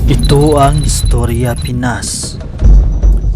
Ito ang Istorya Pinas.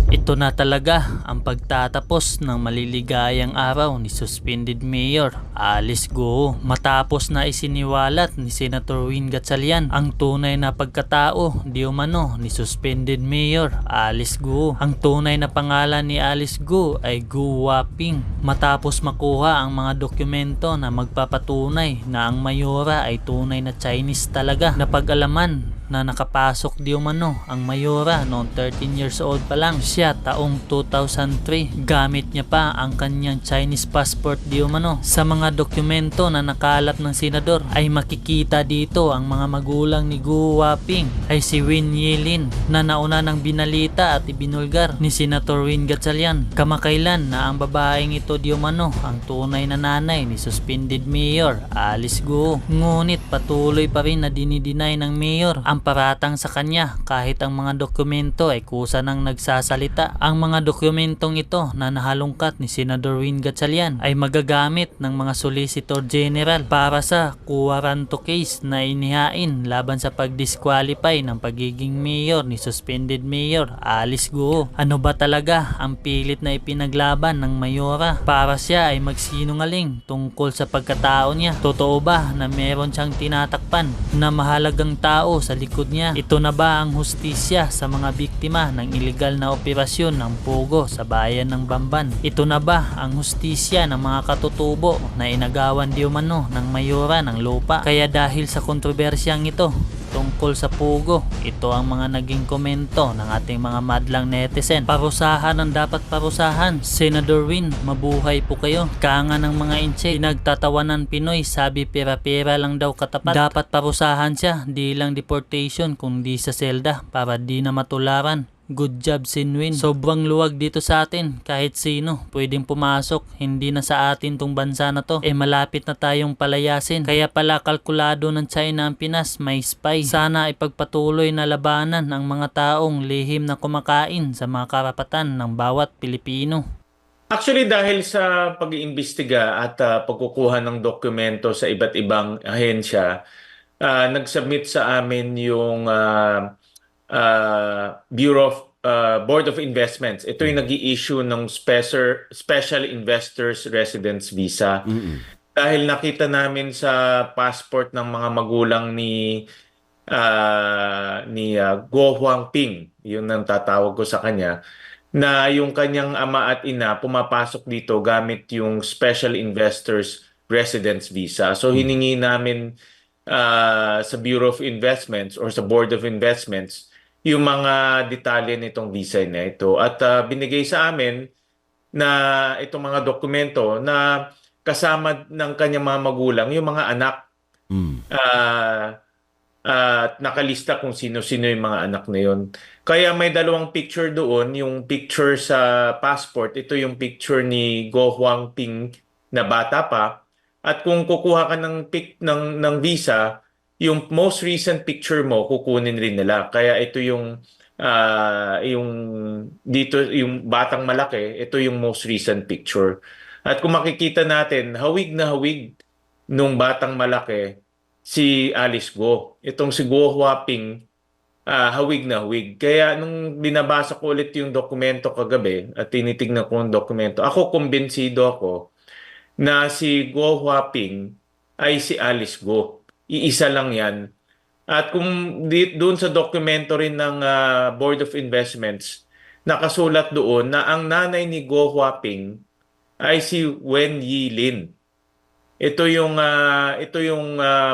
Ito na talaga ang pagtatapos ng maliligayang araw ni Suspended Mayor Alice Go matapos na isiniwalat ni Senator Win Gatchalian ang tunay na pagkatao di umano ni Suspended Mayor Alice Go. Ang tunay na pangalan ni Alice Go ay Go Waping matapos makuha ang mga dokumento na magpapatunay na ang mayora ay tunay na Chinese talaga. Napag-alaman na nakapasok di umano ang mayora noong 13 years old pa lang siya taong 2003. Gamit niya pa ang kanyang Chinese passport di umano. Sa mga dokumento na nakalap ng senador ay makikita dito ang mga magulang ni Gu Waping ay si Win Yilin na nauna ng binalita at ibinulgar ni Senator Win Gatchalian kamakailan na ang babaeng ito di umano ang tunay na nanay ni Suspended Mayor Alice Go. Ngunit patuloy pa rin na dinideny ng mayor ang paratang sa kanya kahit ang mga dokumento ay kusa nang nagsasalita. Ang mga dokumentong ito na nahalungkat ni Senador Win Gatchalian ay magagamit ng mga Solicitor General para sa Kuwaranto case na inihain laban sa pag-disqualify ng pagiging mayor ni Suspended Mayor Alice Go. Ano ba talaga ang pilit na ipinaglaban ng mayora para siya ay magsinungaling tungkol sa pagkatao niya? Totoo ba na meron siyang tinatakpan na mahalagang tao sa likod niya? Ito na ba ang hustisya sa mga biktima ng ilegal na operasyon ng Pogo sa bayan ng Bamban? Ito na ba ang hustisya ng mga katutubo na inagawan di umano ng mayora ng lupa? Kaya dahil sa kontrobersyang ito tungkol sa Pogo, ito ang mga naging komento ng ating mga madlang netizen. Parusahan ang dapat parusahan. Senador Win, mabuhay po kayo. Kanga ng mga inche, pinagtatawanan Pinoy, sabi pera-pera lang daw katapat. Dapat parusahan siya, di lang deportation kundi sa selda para di na matularan. Good job, Sinwin. Sobrang luwag dito sa atin. Kahit sino pwedeng pumasok. Hindi na sa atin tong bansa na to. Malapit na tayong palayasin. Kaya pala kalkulado ng China ang Pinas. May spy. Sana ipagpatuloy na labanan ang mga taong lihim na kumakain sa mga karapatan ng bawat Pilipino. Actually, dahil sa pag-iimbestiga at pagkukuha ng dokumento sa iba't ibang ahensya, nag-submit sa amin yung Bureau of Board of Investments. Ito yung nag-i-issue ng Special Investors Residence Visa. Dahil nakita namin sa passport ng mga magulang ni Guo Huangping, yun ang tatawag ko sa kanya, na yung kanyang ama at ina pumapasok dito gamit yung Special Investors Residence Visa. So hiningi namin sa Bureau of Investments or sa Board of Investments yung mga detalye nitong visa na ito. At binigay sa amin na itong mga dokumento na kasama ng kanyang mga magulang, yung mga anak. At nakalista kung sino-sino yung mga anak na yun. Kaya may dalawang picture doon. Yung picture sa passport, ito yung picture ni Go Huangping na bata pa. At kung kukuha ka ng visa, yung most recent picture mo kukunin rin nila. Kaya ito yung dito yung batang malaki, ito yung most recent picture. At kung makikita natin, hawig na hawig nung batang malaki si Alice Go. Itong si Go Huaping, hawig na hawig. Kaya nung binabasa ko ulit yung dokumento kagabi at tinitignan ko yung dokumento, ako kumbinsido ako na si Go Huaping ay si Alice Go. Iisa lang yan. At kung doon sa dokumento rin ng Board of Investments, nakasulat doon na ang nanay ni Go Huaping ay si Wen Yilin. Ito yung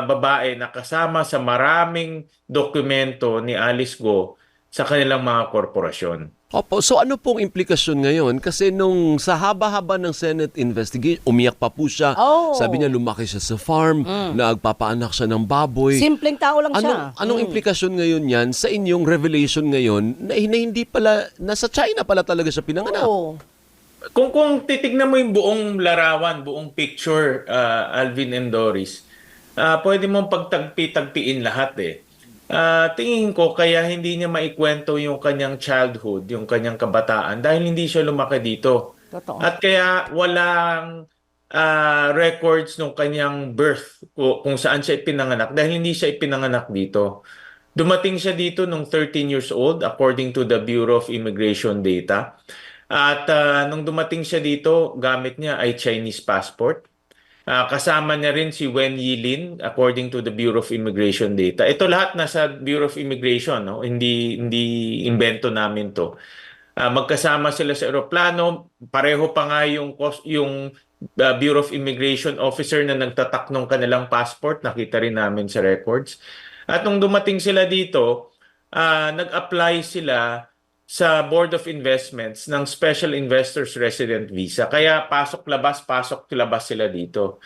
babae na kasama sa maraming dokumento ni Alice Go sa kanilang mga korporasyon. Opo, so ano pong implikasyon ngayon? Kasi nung sa haba-haba ng Senate investigation, umiyak pa po siya. Sabi niya lumaki siya sa farm, nagpapaanak siya ng baboy. Simpleng tao lang siya. Anong implikasyon ngayon yan sa inyong revelation ngayon na hindi pala, nasa China pala talaga siya pinanganak? Oo. Kung titignan mo yung buong larawan, buong picture, Alvin and Doris, pwede mong pagtagpi-tagpiin lahat eh. Tingin ko kaya hindi niya maikwento yung kanyang childhood, yung kanyang kabataan dahil hindi siya lumaki dito. Totoo. At kaya walang records ng kanyang birth kung saan siya ipinanganak dahil hindi siya ipinanganak dito. Dumating siya dito nung 13 years old according to the Bureau of Immigration Data. At nung dumating siya dito, gamit niya ay Chinese passport. Kasama niya rin si Wen Yilin according to the Bureau of Immigration Data. Ito lahat nasa Bureau of Immigration, no? Hindi invento namin 'to. Magkasama sila sa eroplano, pareho pa nga yung Bureau of Immigration officer na nagtatak ng kanilang passport, nakita rin namin sa records. At nung dumating sila dito, nag-apply sila sa Board of Investments ng Special Investors Resident Visa. Kaya pasok-labas sila dito.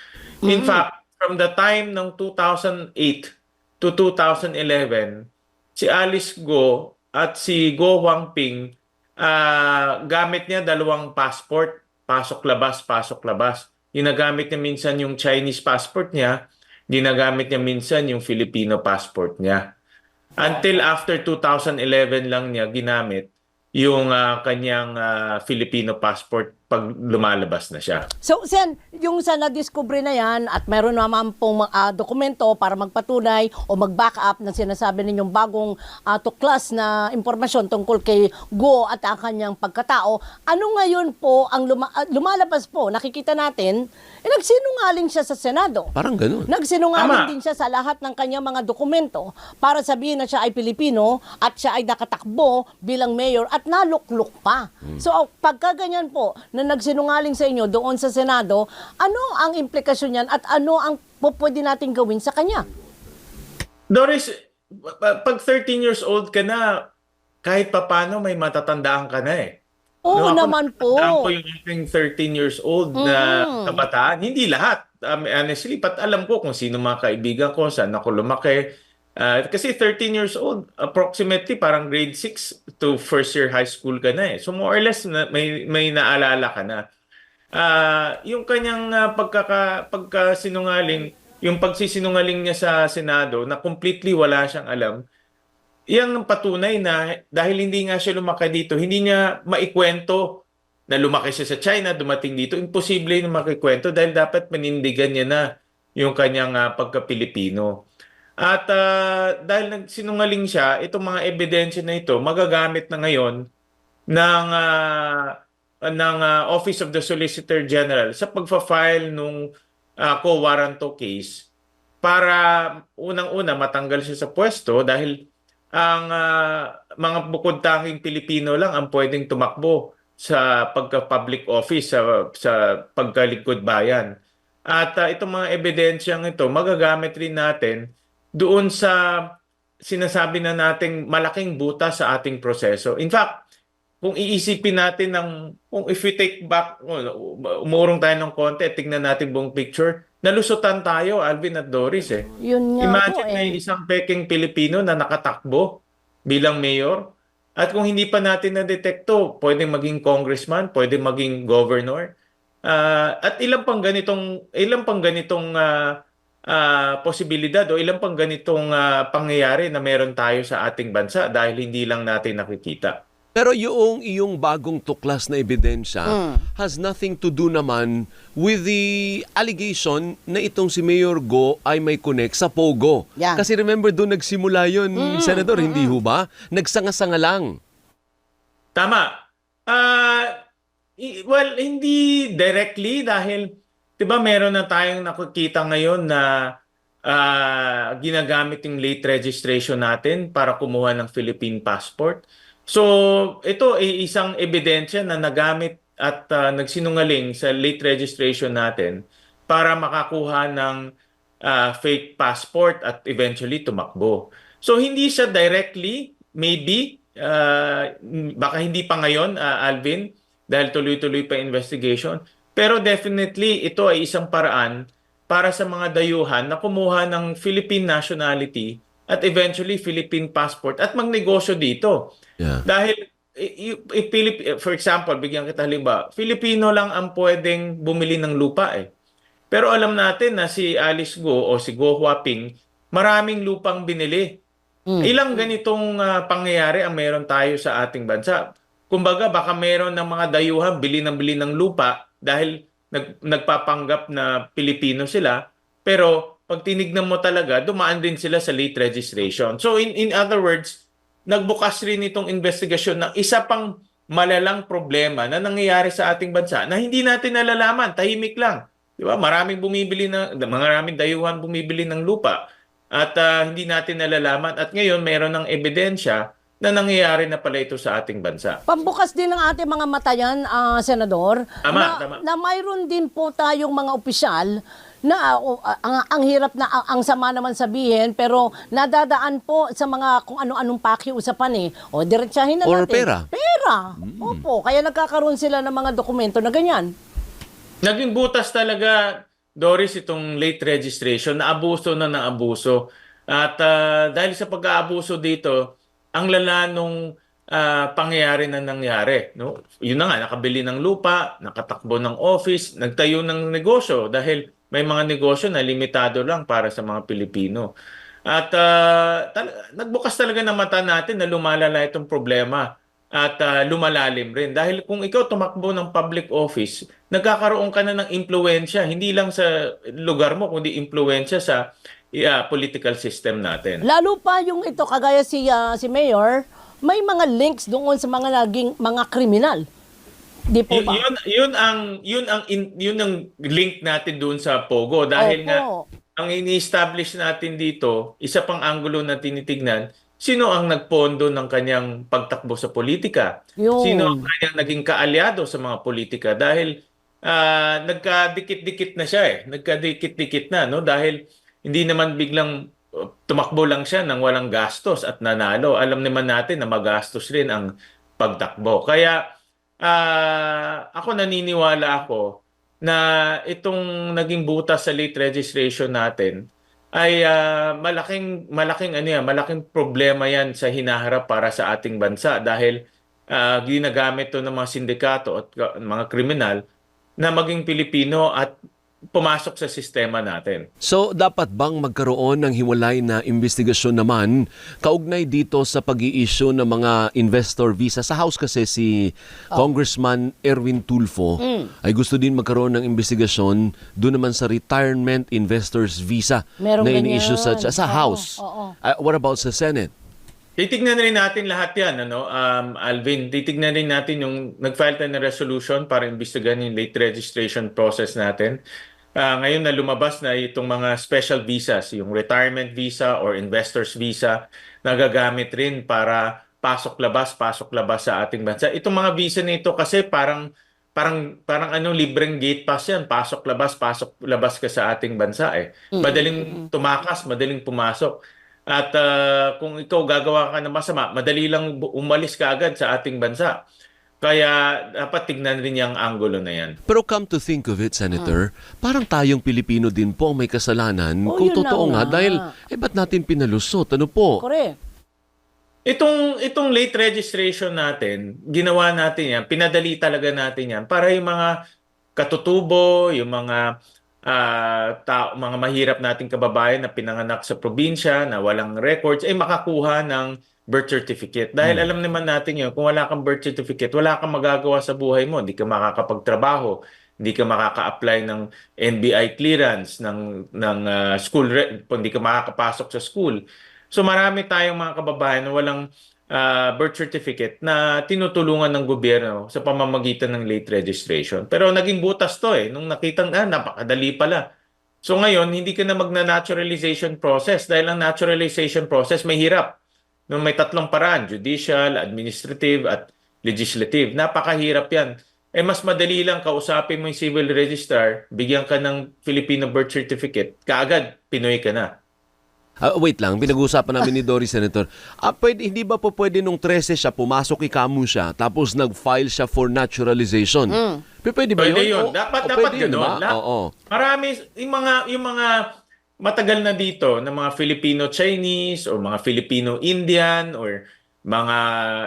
In fact, from the time ng 2008 to 2011, si Alice Go at si Go Huangping, gamit niya dalawang passport, pasok-labas. Ginagamit niya minsan yung Chinese passport niya, ginagamit niya minsan yung Filipino passport niya. Until after 2011 lang niya ginamit yung kanyang Filipino passport pag lumalabas na siya. So, Sen, yung sa na-discover na yan at meron naman pong dokumento para magpatunay o mag-back up na sinasabi ninyong bagong tuklas na impormasyon tungkol kay Go at ang kanyang pagkatao, ano ngayon po ang lumalabas po? Nakikita natin, nagsinungaling siya sa Senado. Parang ganun. Nagsinungaling Tama. din siya sa lahat ng kanyang mga dokumento para sabihin na siya ay Pilipino at siya ay nakatakbo bilang mayor at naluklok pa. So, pagka ganyan po, na nagsinungaling sa inyo doon sa Senado, ano ang implikasyon niyan at ano ang pwede natin gawin sa kanya? Doris, pag 13 years old ka na, kahit papano may matatandaan ka na eh. Oo Ako, naman po. natatandaan ko yung aking 13 years old na kabataan. Hindi lahat. Honestly, alam ko kung sino mga kaibigan ko, saan ako lumaki. Kasi 13 years old, approximately parang grade 6 to first year high school ka na eh. So more or less, may naalala ka na. Yung kanyang pagkasinungaling, yung pagsisinungaling niya sa Senado na completely wala siyang alam, yan ang patunay na dahil hindi nga siya lumaki dito, hindi niya maikwento na lumaki siya sa China, dumating dito. Imposible na makikwento dahil dapat panindigan niya na yung kanyang pagka-Pilipino. At dahil nagsinungaling siya, itong mga ebidensya na ito magagamit na ngayon ng Office of the Solicitor General sa pagfa-file nung quo warranto case para unang-una matanggal siya sa pwesto dahil ang mga bukod tanging Pilipino lang ang pwedeng tumakbo sa pagka-public office, sa pagkalingkod bayan. At itong mga ebidensyang ito magagamit rin natin doon sa sinasabi na nating malaking butas sa ating proseso. In fact, kung iisipin natin kung if we take back, umurong tayo ng konti, tignan natin buong picture, nalusutan tayo, Alvin at Doris eh. Yun nga Imagine po eh. may isang peking Pilipino na nakatakbo bilang mayor. At kung hindi pa natin na-detekto, pwedeng maging congressman, pwedeng maging governor. At ilang pang ganitong posibilidad o ilang pang ganitong pangyayari na meron tayo sa ating bansa dahil hindi lang natin nakikita. Pero yung iyong bagong tuklas na ebidensya has nothing to do naman with the allegation na itong si Mayor Go ay may connect sa Pogo. Yeah. Kasi remember doon nagsimula yun, Senador, hindi ho ba? Nagsanga-sanga lang. Tama. Well, hindi directly dahil 'di ba meron na tayong nakikita ngayon na ginagamit yung late registration natin para kumuha ng Philippine passport. So, ito ay isang ebidensya na nagamit at nagsinungaling sa late registration natin para makakuha ng fake passport at eventually tumakbo. So, hindi siya directly, maybe, baka hindi pa ngayon, Alvin, dahil tuloy-tuloy pa investigation. Pero definitely, ito ay isang paraan para sa mga dayuhan na kumuha ng Philippine nationality at eventually Philippine passport at magnegosyo dito. Yeah. Dahil, for example, bigyan kita halimbawa, Filipino lang ang pwedeng bumili ng lupa eh. Pero alam natin na si Alice Go o si Go Huaping, maraming lupang binili. Ilang ganitong pangyayari ang meron tayo sa ating bansa. Kumbaga, baka meron ng mga dayuhan bili ng lupa dahil nagpapanggap na Pilipino sila, pero pag tinignan mo talaga, dumaan din sila sa late registration. So in other words, nagbukas rin itong investigasyon ng isa pang malalang problema na nangyayari sa ating bansa na hindi natin nalalaman, tahimik lang. Di ba? Maraming dayuhan bumibili ng lupa at hindi natin nalalaman. At ngayon, mayroon ng ebidensya na nangyayari na pala ito sa ating bansa. Pambukas din ng ating mga mata yan, Senador, Tama. na mayroon din po tayong mga opisyal na ang hirap na ang sama naman sabihin, pero nadadaan po sa mga kung ano-anong pakiusapan O diretsahin na Or natin. pera. Pera. Opo, kaya nagkakaroon sila ng mga dokumento na ganyan. Naging butas talaga, Doris, itong late registration, naabuso na ng abuso. At dahil sa pag-aabuso dito, ang lala nung pangyayari na nangyari. No? Yun na nga, nakabili ng lupa, nakatakbo ng office, nagtayo ng negosyo dahil may mga negosyo na limitado lang para sa mga Pilipino. At nagbukas talaga ng mata natin na lumalala itong problema at lumalalim rin. Dahil kung ikaw tumakbo ng public office, nagkakaroon ka na ng impluensya, hindi lang sa lugar mo, kundi impluensya sa political system natin. Lalo pa yung ito, kagaya si Mayor, may mga links doon sa mga naging mga kriminal. Di po ba? Yun ang link natin doon sa Pogo dahil Opo. nga ang ini-establish natin dito, isa pang anggulo na tinitignan, sino ang nagpondo ng kanyang pagtakbo sa politika? Yun. Sino ang kanyang naging kaalyado sa mga politika? Dahil nagkadikit-dikit na siya Nagkadikit-dikit na, no? Dahil hindi naman biglang tumakbo lang siya nang walang gastos at nanalo. Alam naman natin na magastos rin ang pagtakbo. Kaya ako naniniwala ako na itong naging butas sa late registration natin ay malaking problema yan sa hinaharap para sa ating bansa dahil ginagamit to ng mga sindikato at mga kriminal na maging Pilipino at pumasok sa sistema natin. So, dapat bang magkaroon ng hiwalay na investigasyon naman kaugnay dito sa pag-i-issue ng mga investor visa? Sa House kasi si Congressman Erwin Tulfo ay gusto din magkaroon ng investigasyon doon naman sa retirement investors visa Merong na ini-issue sa ganyan. House. Oo. What about sa Senate? Titignan rin natin lahat yan, Alvin. Titignan rin natin yung nag-file tayo ng resolution para imbestigahan yung late registration process natin. Ngayon na lumabas na itong mga special visas, yung retirement visa or investor's visa, nagagamit rin para pasok-labas sa ating bansa. Itong mga visa nito kasi parang libreng gate pass yan. Pasok-labas ka sa ating bansa Madaling tumakas, madaling pumasok. At kung ikaw gagawa ka ng masama, madali lang umalis ka agad sa ating bansa. Kaya dapat tignan rin yung angulo na yan. Pero come to think of it, Senator, parang tayong Pilipino din po ang may kasalanan kung yun totoo na nga. nga. Dahil, ba't natin pinalusot? Ano po? Correct. Itong late registration natin, ginawa natin yan, pinadali talaga natin yan para yung mga katutubo, yung mga mga mahirap nating kababayan na pinanganak sa probinsya, na walang records, ay makakuha ng birth certificate. Dahil alam naman natin yun, kung wala kang birth certificate, wala kang magagawa sa buhay mo. Hindi ka makakapagtrabaho, hindi ka makaka-apply ng NBI clearance, ng school, hindi ka makakapasok sa school. So marami tayong mga kababayan na walang birth certificate na tinutulungan ng gobyerno sa pamamagitan ng late registration. Pero naging butas to nung nakitang napakadali pala. So ngayon, hindi ka na magna-naturalization process dahil ang naturalization process may hirap. No, may tatlong paraan, judicial, administrative, at legislative. Napakahirap yan. Mas madali lang kausapin mo yung civil registrar, bigyan ka ng Filipino birth certificate, kaagad, Pinoy ka na. Wait lang, pinag-uusapan namin ni Doris, Senator. Hindi ba po pwede nung 13 siya, pumasok ikamu siya, tapos nag-file siya for naturalization? Pwede ba Pwede yun? yun. Dapat yun, gano'n. diba? Oo. Marami, yung mga matagal na dito na mga Filipino-Chinese or mga Filipino-Indian or mga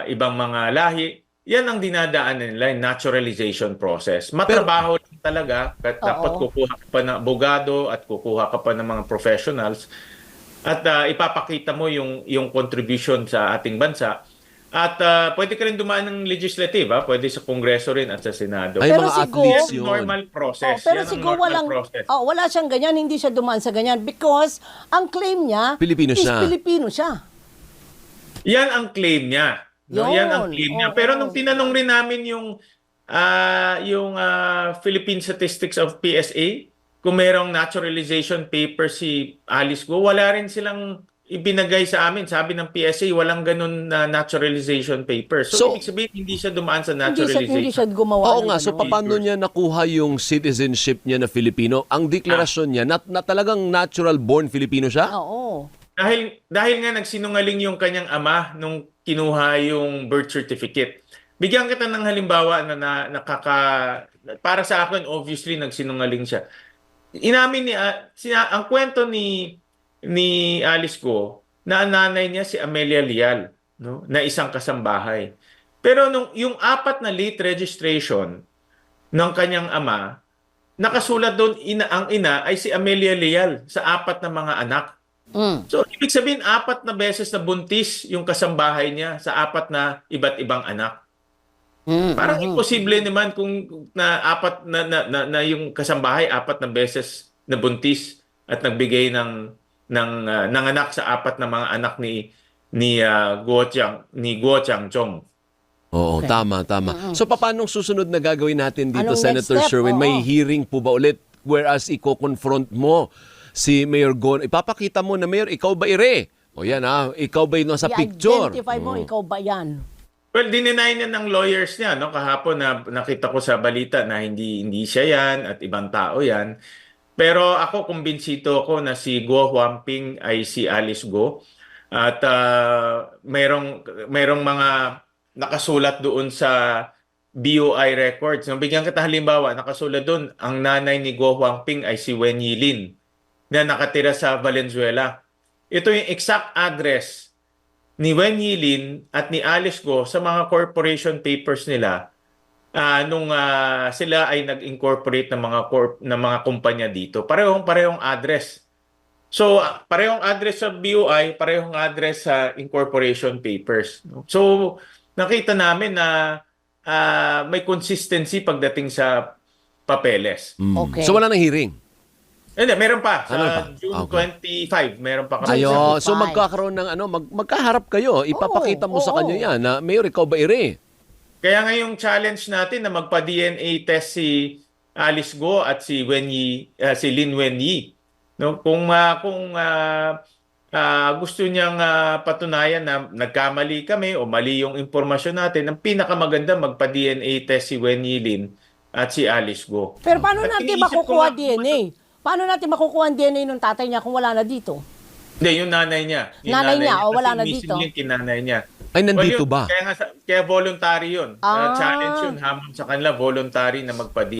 ibang mga lahi, yan ang dinadaanan nila, yung naturalization process. Matrabaho lang talaga. Dapat kukuha ka pa ng abogado at kukuha ka pa ng mga professionals at ipapakita mo yung contribution sa ating bansa. At pwede ka rin dumaan ng legislative, pwede sa Kongreso rin at sa Senado. Ay, Pero mga si Go- athletes Yan yun. ang normal process. pero Yan ang siguro normal walang, process. wala siyang ganyan, hindi siya dumaan sa ganyan because ang claim niya Pilipino is siya. Pilipino siya. Yan ang claim niya. No? Yan ang Yun. claim niya. Oo. Pero nung tinanong rin namin yung Philippine Statistics of PSA, kung merong naturalization paper si Alice Go, wala rin silang ibinagay sa amin. Sabi ng PSA, walang ganun na naturalization paper. So, So, ibig sabihin, hindi siya dumaan sa Hindi naturalization. siya gumawa Oo ng nga, so ganun. paano niya nakuha yung citizenship niya na Filipino? Ang deklarasyon niya na talagang natural born Filipino siya? Oo. Dahil nga nagsinungaling yung kanyang ama nung kinuha yung birth certificate. Bigyan kita ng halimbawa para sa akin obviously nagsinungaling siya. Inamin ang kwento ni Alice Go na ang nanay niya si Amelia Lial, no, na isang kasambahay. Pero yung 4 na late registration ng kanyang ama, nakasulat doon ang ina ay si Amelia Lial sa 4 na mga anak. So, ibig sabihin, 4 na beses na buntis yung kasambahay niya sa 4 na iba't ibang anak. Parang imposible naman kung na 4 na yung kasambahay 4 na beses na buntis at nagbigay ng anak sa 4 na mga anak ni Guo Changchong. Oo, Okay. tama. So paano susunod na gagawin natin dito, Anong next Senator step? Sherwin? May Oo. hearing po ba ulit? Whereas iko-confront mo si Mayor Go, ipapakita mo na, Mayor, ikaw ba ire? O yan ikaw ba yung nasa picture? I-identify mo, ikaw ba yan? Well, dininay niya ng lawyers niya, no? Kahapon na nakita ko sa balita na hindi siya yan at ibang tao yan. Pero ako, kumbinsido ako na si Guo Huaping ay si Alice Go. At merong mga nakasulat doon sa BOI records. Nung bigyan kita halimbawa, nakasulat doon, ang nanay ni Guo Huaping ay si Wen Yilin na nakatira sa Valenzuela. Ito yung exact address ni Wen Yilin at ni Alice Go sa mga corporation papers nila nung sila ay nag-incorporate ng mga kumpanya dito. Parehong address. So, parehong address sa BOI, parehong address sa incorporation papers. So, nakita namin na may consistency pagdating sa papeles. Okay. So wala nang hearing? Hindi, meron pa. Sa Meron pa? June Okay. 25, meron pa kami. Ayo, so Fine. magkakaroon ng magkaharap kayo. Ipapakita mo sa oo. kanya yan na, Mayor, ikaw ba ire? Kaya nga yung challenge natin na magpa-DNA test si Alice Go at si Lin Wenyi. No, kung gusto niyang patunayan na nagkamali kami o mali yung impormasyon natin, ang pinakamaganda magpa-DNA test si Wenyi Lin at si Alice Go. Pero paano At natin iniisip ko makukuha nga- DNA? Paano natin makukuha ang DNA ng tatay niya kung wala na dito? Hindi, yung nanay niya. Yung Nanay niya, o wala kasi na missing dito? link yung nanay niya. Ay, nandito Well, ba? yun, kaya voluntary yun. Ah. Challenge yun, hamon sa kanila, voluntary na magpa